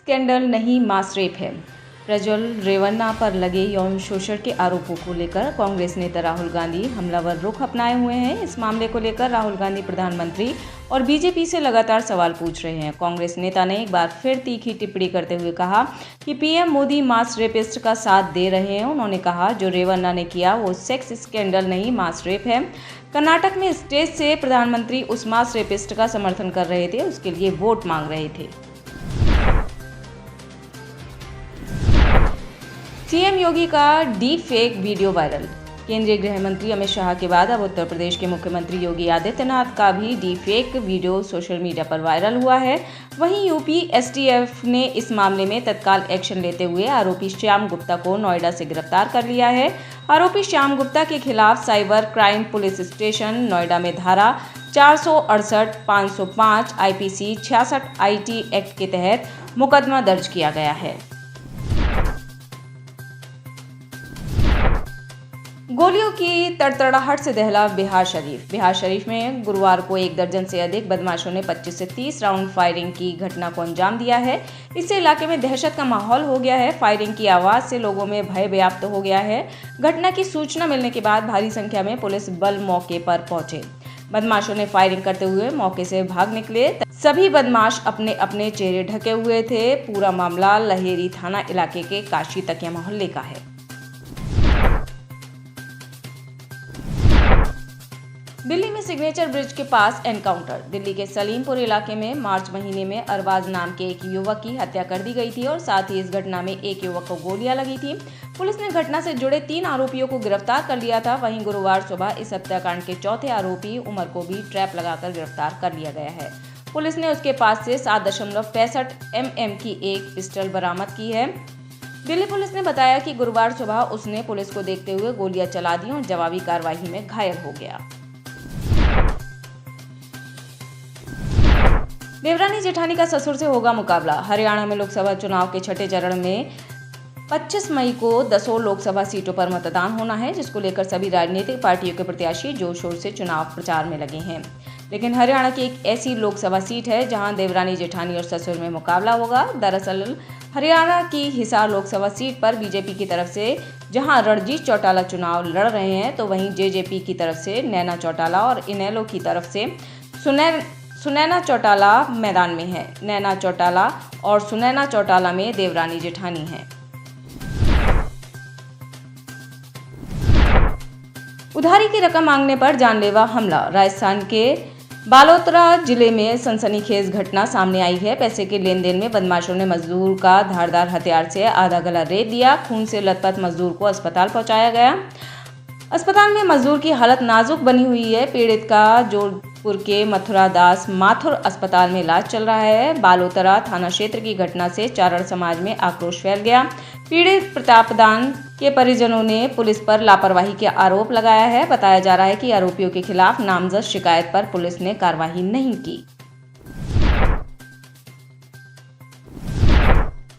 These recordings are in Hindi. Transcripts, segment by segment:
स्कैंडल नहीं मास रेप है। प्रज्वल रेवन्ना पर लगे यौन शोषण के आरोपों को लेकर कांग्रेस नेता राहुल गांधी हमलावर रुख अपनाए हुए हैं। इस मामले को लेकर राहुल गांधी प्रधानमंत्री और बीजेपी से लगातार सवाल पूछ रहे हैं। कांग्रेस नेता ने एक बार फिर तीखी टिप्पणी करते हुए कहा कि पीएम मोदी मास रेपिस्ट का साथ दे रहे हैं। उन्होंने कहा जो रेवन्ना ने किया वो सेक्स स्कैंडल नहीं मास रेप है। कर्नाटक में स्टेज से प्रधानमंत्री उस मास रेपिस्ट का समर्थन कर रहे थे, उसके लिए वोट मांग रहे थे। सीएम योगी का डीप फेक वीडियो वायरल। केंद्रीय गृह मंत्री अमित शाह के बाद अब उत्तर प्रदेश के मुख्यमंत्री योगी आदित्यनाथ का भी deep fake video social media पर वायरल हुआ है। वहीं यूपी एसटीएफ ने इस मामले में तत्काल एक्शन लेते हुए आरोपी श्याम गुप्ता को नोएडा से गिरफ्तार कर लिया है। आरोपी श्याम गुप्ता के खिलाफ cyber crime police station Noida में धारा 468, 505 आईपीसी 66 आईटी एक्ट के तहत मुकदमा दर्ज किया गया है। गोलियों की तड़तड़ाहट से दहला बिहार शरीफ में गुरुवार को 1 दर्जन से अधिक बदमाशों ने 25 से 30 राउंड फायरिंग की घटना को अंजाम दिया है। इससे इलाके में दहशत का माहौल हो गया है। फायरिंग की आवाज से लोगों में भय व्याप्त हो गया है। घटना की सूचना मिलने के बाद भारी संख्या में पुलिस बल मौके पर पहुंचे। बदमाशों ने फायरिंग करते हुए मौके से भाग निकले। सभी बदमाश अपने अपने चेहरे ढके हुए थे। पूरा मामला लहेरी थाना इलाके के काशी तकिया मोहल्ले का है। दिल्ली में सिग्नेचर ब्रिज के पास एनकाउंटर। दिल्ली के सलीमपुर इलाके में मार्च महीने में अरबाज नाम के एक युवक की हत्या कर दी गई थी और साथ ही इस घटना में एक युवक को गोलियां लगी थी। पुलिस ने घटना से जुड़े 3 आरोपियों को गिरफ्तार कर लिया था। वहीं गुरुवार सुबह इस हत्याकांड के चौथे आरोपी उमर को भी ट्रैप लगाकर गिरफ्तार कर लिया गया है। पुलिस ने उसके पास से 7.65 mm की एक पिस्टल बरामद की है। दिल्ली पुलिस ने बताया कि गुरुवार सुबह उसने पुलिस को देखते हुए गोलियां चला दी और जवाबी कार्रवाई में घायल हो गया। देवरानी जेठानी का ससुर से होगा मुकाबला। हरियाणा में लोकसभा चुनाव के छठे चरण में 25 मई को 10 लोकसभा सीटों पर मतदान होना है, जिसको लेकर सभी राजनीतिक पार्टियों के प्रत्याशी जोर शोर से चुनाव प्रचार में लगे हैं। लेकिन हरियाणा की एक ऐसी लोकसभा सीट है जहां देवरानी जेठानी और ससुर में मुकाबला होगा। दरअसल हरियाणा की हिसार लोकसभा सीट पर बीजेपी की तरफ से जहां रणजीत चौटाला चुनाव लड़ रहे हैं, तो वहीं जेजेपी की तरफ से नैना चौटाला और इनेलो की तरफ से सुनैना चौटाला मैदान में है। नैना चौटाला और सुनैना चौटाला में देवरानी जेठानी है। उधारी की रकम मांगने पर जानलेवा हमला। राजस्थान के बालोतरा जिले में सनसनीखेज घटना सामने आई है। पैसे के लेन देन में बदमाशों ने मजदूर का धारदार हथियार से आधा गला रेत दिया। खून से लथपथ मजदूर को अस्पताल पहुंचाया गया। अस्पताल में मजदूर की हालत नाजुक बनी हुई है। पीड़ित का जोधपुर के मथुरा दास माथुर अस्पताल में इलाज चल रहा है। बालोतरा थाना क्षेत्र की घटना से चारण समाज में आक्रोश फैल गया। पीड़ित प्रतापदान के परिजनों ने पुलिस पर लापरवाही के आरोप लगाया है। बताया जा रहा है कि आरोपियों के खिलाफ नामजद शिकायत पर पुलिस ने कार्रवाई नहीं की।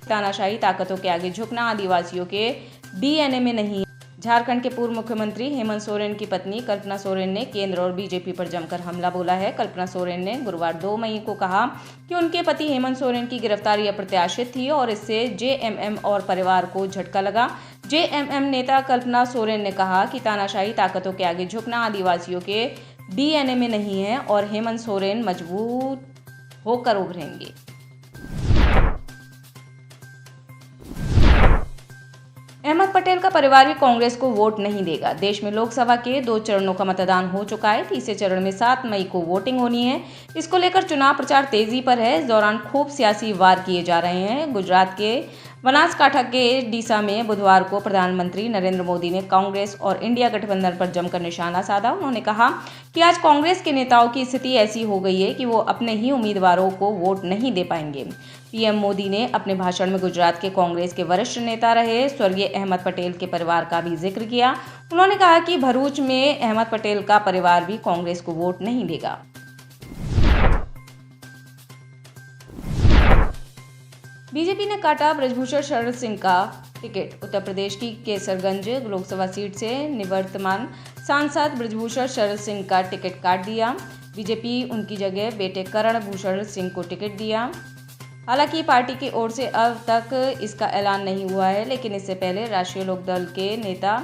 तानाशाही ताकतों के आगे झुकना आदिवासियों के डीएनए में नहीं है। झारखंड के पूर्व मुख्यमंत्री हेमंत सोरेन की पत्नी कल्पना सोरेन ने केंद्र और बीजेपी पर जमकर हमला बोला है। कल्पना सोरेन ने गुरुवार 2 मई को कहा कि उनके पति हेमंत सोरेन की गिरफ्तारी अप्रत्याशित थी और इससे जेएमएम और परिवार को झटका लगा। जेएमएम नेता कल्पना सोरेन ने कहा कि तानाशाही ताकतों के आगे झुकना आदिवासियों के डीएनए में नहीं है और हेमंत सोरेन मजबूत होकर उभरेंगे। अहमद पटेल का परिवार भी कांग्रेस को वोट नहीं देगा। देश में लोकसभा के 2 चरणों का मतदान हो चुका है। तीसरे चरण में 7 मई को वोटिंग होनी है। इसको लेकर चुनाव प्रचार तेजी पर है। इस दौरान खूब सियासी वार किए जा रहे हैं। गुजरात के बनासकांठा के डीसा में बुधवार को प्रधानमंत्री नरेंद्र मोदी ने कांग्रेस और इंडिया गठबंधन पर जमकर निशाना साधा। उन्होंने कहा कि आज कांग्रेस के नेताओं की स्थिति ऐसी हो गई है कि वो अपने ही उम्मीदवारों को वोट नहीं दे पाएंगे। पीएम मोदी ने अपने भाषण में गुजरात के कांग्रेस के वरिष्ठ नेता रहे स्वर्गीय अहमद पटेल के परिवार का भी जिक्र किया। उन्होंने कहा कि भरूच में अहमद पटेल का परिवार भी कांग्रेस को वोट नहीं देगा। बीजेपी ने काटा बृजभूषण शरण सिंह का टिकट। उत्तर प्रदेश की केसरगंज लोकसभा सीट से निवर्तमान सांसद बृजभूषण शरण सिंह का टिकट काट दिया। बीजेपी उनकी जगह बेटे करण भूषण सिंह को टिकट दिया। हालांकि पार्टी की ओर से अब तक इसका ऐलान नहीं हुआ है, लेकिन इससे पहले राष्ट्रीय लोकदल के नेता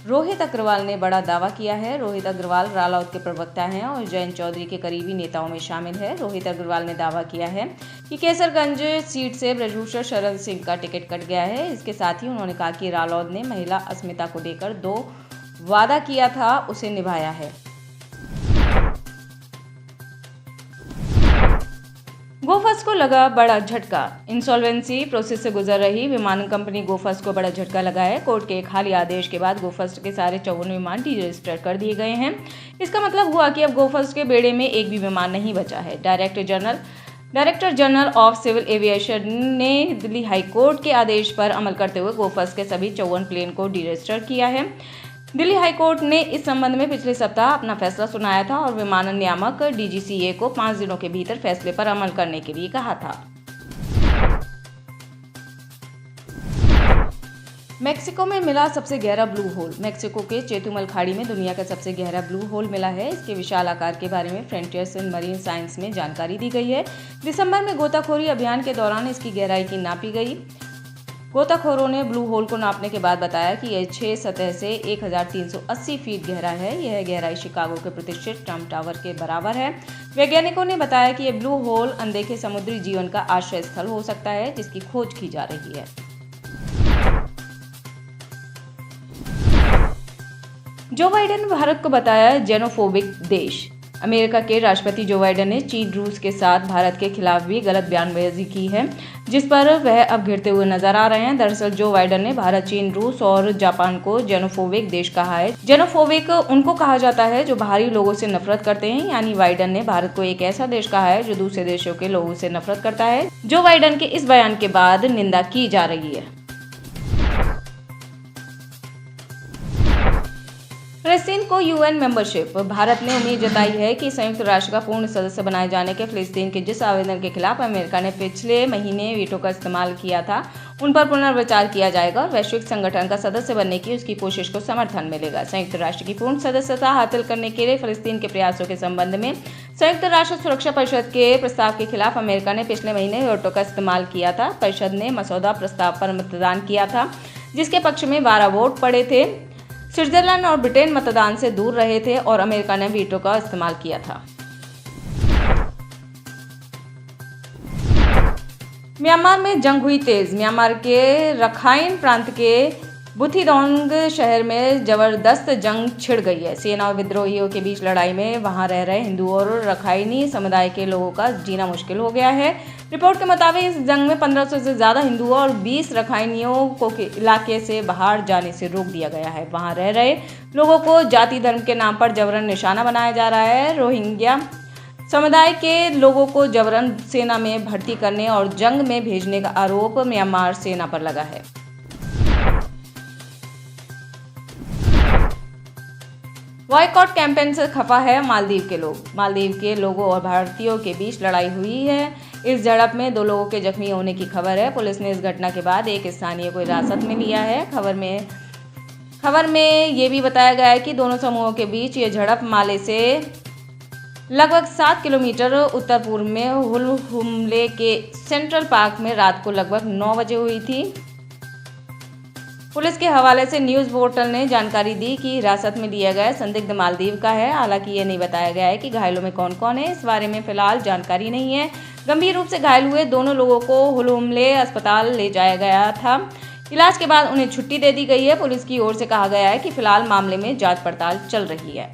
रोहित अग्रवाल ने बड़ा दावा किया है। रोहित अग्रवाल रालोद के प्रवक्ता हैं और जयंत चौधरी के करीबी नेताओं में शामिल है। रोहित अग्रवाल ने दावा किया है कि केसरगंज सीट से ब्रजभूषण शरण सिंह का टिकट कट गया है। इसके साथ ही उन्होंने कहा कि रालोद ने महिला अस्मिता को लेकर जो वादा किया था उसे निभाया है। गोफर्स्ट को लगा बड़ा झटका। इंसॉल्वेंसी प्रोसेस से गुजर रही विमानन कंपनी गोफर्स्ट को बड़ा झटका लगा है। कोर्ट के एक हालिया आदेश के बाद गोफर्स्ट के सारे 54 विमान डी रजिस्टर कर दिए गए हैं। इसका मतलब हुआ कि अब गोफर्स्ट के बेड़े में एक भी विमान नहीं बचा है। Director general of civil aviation ने दिल्ली हाई कोर्ट के आदेश पर अमल करते हुए गोफर्स्ट के सभी 54 प्लेन को डी रजिस्टर किया है। दिल्ली हाई कोर्ट ने इस संबंध में पिछले सप्ताह अपना फैसला सुनाया था और विमानन नियामक DGCA को 5 दिनों के भीतर फैसले पर अमल करने के लिए कहा था। मेक्सिको में मिला सबसे गहरा ब्लू होल। मेक्सिको के चेतुमल खाड़ी में दुनिया का सबसे गहरा ब्लू होल मिला है। इसके विशाल आकार के बारे में फ्रंटियर्स इन मरीन साइंस में जानकारी दी गई है। दिसंबर में गोताखोरी अभियान के दौरान इसकी गहराई की नापी गई। गोताखोरों ने ब्लू होल को नापने के बाद बताया कि यह 6 सतह से 1380 फीट गहरा है। यह गहराई शिकागो के प्रतिष्ठित ट्रम्प टावर के बराबर है। वैज्ञानिकों ने बताया कि यह ब्लू होल अनदेखे समुद्री जीवन का आश्रय स्थल हो सकता है, जिसकी खोज की जा रही है। जो बाइडेन ने भारत को बताया जेनोफोबिक देश। अमेरिका के राष्ट्रपति जो बाइडेन ने चीन रूस के साथ भारत के खिलाफ भी गलत बयानबाजी की है, जिस पर वह अब घिरते हुए नजर आ रहे हैं। दरअसल जो बाइडेन ने भारत, चीन, रूस और जापान को जेनोफोबिक देश कहा है। जेनोफोबिक उनको कहा जाता है जो बाहरी लोगों से नफरत करते हैं, यानी बाइडेन ने भारत को एक ऐसा देश कहा है जो दूसरे देशों के लोगों से नफरत करता है। जो बाइडेन के इस बयान के बाद निंदा की जा रही है। फिलिस्तीन को UN मेंबरशिप। भारत ने उम्मीद जताई है कि संयुक्त राष्ट्र का पूर्ण सदस्य बनाए जाने के फिलिस्तीन के जिस आवेदन के खिलाफ अमेरिका ने पिछले महीने वीटो का इस्तेमाल किया था, उन पर पुनर्विचार किया जाएगा और वैश्विक संगठन का सदस्य बनने की उसकी कोशिश को समर्थन मिलेगा। संयुक्त राष्ट्र की पूर्ण सदस्यता हासिल करने के लिए फिलिस्तीन के प्रयासों के संबंध में संयुक्त राष्ट्र सुरक्षा परिषद के प्रस्ताव के खिलाफ अमेरिका ने पिछले महीने वीटो का इस्तेमाल किया था। परिषद ने मसौदा प्रस्ताव पर मतदान किया था, जिसके पक्ष में 12 वोट पड़े थे। स्विट्जरलैंड और ब्रिटेन मतदान से दूर रहे थे और अमेरिका ने वीटो का इस्तेमाल किया था। म्यांमार में जंग हुई तेज। म्यांमार के रखाइन प्रांत के बुथिदोंग शहर में जबरदस्त जंग छिड़ गई है। सेना और विद्रोहियों के बीच लड़ाई में वहां रह रहे हिंदू और रखाइनी समुदाय के लोगों का जीना मुश्किल हो गया है। रिपोर्ट के मुताबिक इस जंग में 1500 से ज्यादा हिंदुओं और 20 रखाइनियों को इलाके से बाहर जाने से रोक दिया गया है। वहां रह रहे लोगों को जाति धर्म के नाम पर जबरन निशाना बनाया जा रहा है। रोहिंग्या समुदाय के लोगों को जबरन सेना में भर्ती करने और जंग में भेजने का आरोप म्यांमार सेना पर लगा है। बॉयकॉट कैंपेन से खफा है मालदीव के लोग। मालदीव के लोगों और भारतीयों के बीच लड़ाई हुई है। इस झड़प में 2 लोगों के जख्मी होने की खबर है। पुलिस ने इस घटना के बाद एक स्थानीय को हिरासत में लिया है। खबर में ये भी बताया गया है कि दोनों समूहों के बीच ये झड़प माले से लगभग 7 किलोमीटर उत्तर पूर्व में हुलहुमले के सेंट्रल पार्क में रात को लगभग 9 बजे हुई थी। पुलिस के हवाले से न्यूज़ पोर्टल ने जानकारी दी कि हिरासत में लिया गया संदिग्ध मालदीव का है। हालांकि ये नहीं बताया गया है कि घायलों में कौन कौन है। इस बारे में फिलहाल जानकारी नहीं है। गंभीर रूप से घायल हुए दोनों लोगों को हुलहुमले अस्पताल ले जाया गया था। इलाज के बाद उन्हें छुट्टी दे दी गई है। पुलिस की ओर से कहा गया है कि फिलहाल मामले में जांच पड़ताल चल रही है।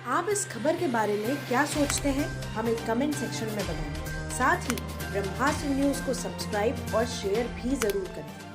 आप इस खबर के बारे में क्या सोचते हैं, हमें कमेंट सेक्शन में बताएं। साथ ही ब्रह्मास्त्र न्यूज को सब्सक्राइब और शेयर भी जरूर करें।